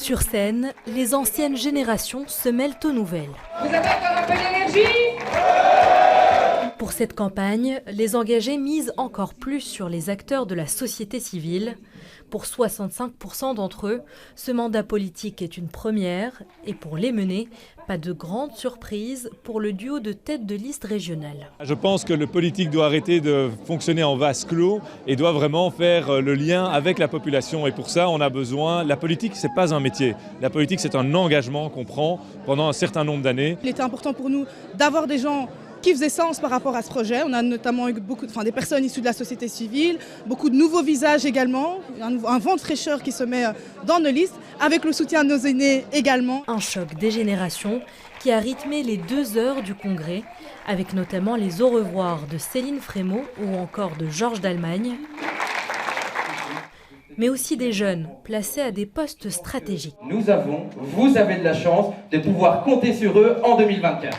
Sur scène, les anciennes générations se mêlent aux nouvelles. Vous avez encore un peu d'énergie ? Pour cette campagne, les engagés misent encore plus sur les acteurs de la société civile. Pour 65% d'entre eux, ce mandat politique est une première et pour les mener, pas de grande surprise pour le duo de tête de liste régionale. Je pense que le politique doit arrêter de fonctionner en vase clos et doit vraiment faire le lien avec la population. Et pour ça, on a besoin... La politique, ce n'est pas un métier. La politique, c'est un engagement qu'on prend pendant un certain nombre d'années. Il était important pour nous d'avoir des gens qui faisait sens par rapport à ce projet. On a notamment eu des personnes issues de la société civile, beaucoup de nouveaux visages également, un vent de fraîcheur qui se met dans nos listes, avec le soutien de nos aînés également. Un choc des générations qui a rythmé les 2 heures du congrès, avec notamment les au revoir de Céline Frémaux ou encore de Georges d'Allemagne, mais aussi des jeunes placés à des postes stratégiques. Vous avez de la chance de pouvoir compter sur eux en 2024.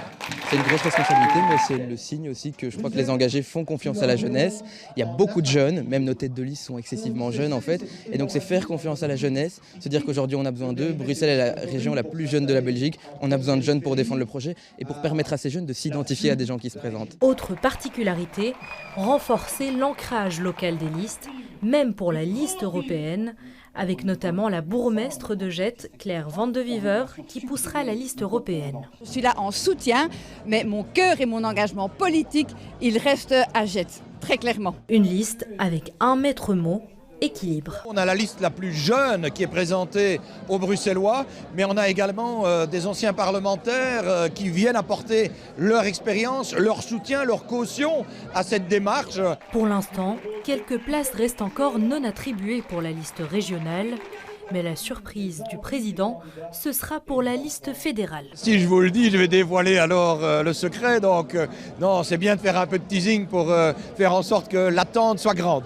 C'est une grosse responsabilité, mais c'est le signe aussi que je crois que les engagés font confiance à la jeunesse. Il y a beaucoup de jeunes, même nos têtes de liste sont excessivement jeunes en fait. Et donc c'est faire confiance à la jeunesse, se dire qu'aujourd'hui on a besoin d'eux. Bruxelles est la région la plus jeune de la Belgique. On a besoin de jeunes pour défendre le projet et pour permettre à ces jeunes de s'identifier à des gens qui se présentent. Autre particularité, renforcer l'ancrage local des listes, même pour la liste européenne, avec notamment la bourgmestre de Jette, Claire Van de Viver, qui poussera la liste européenne. Je suis là en soutien, mais mon cœur et mon engagement politique, il reste à Jette, très clairement. Une liste avec un maître mot, équilibre. On a la liste la plus jeune qui est présentée aux Bruxellois, mais on a également des anciens parlementaires qui viennent apporter leur expérience, leur soutien, leur caution à cette démarche. Pour l'instant, quelques places restent encore non attribuées pour la liste régionale, mais la surprise du président, ce sera pour la liste fédérale. Si je vous le dis, je vais dévoiler alors le secret, donc non, c'est bien de faire un peu de teasing pour faire en sorte que l'attente soit grande.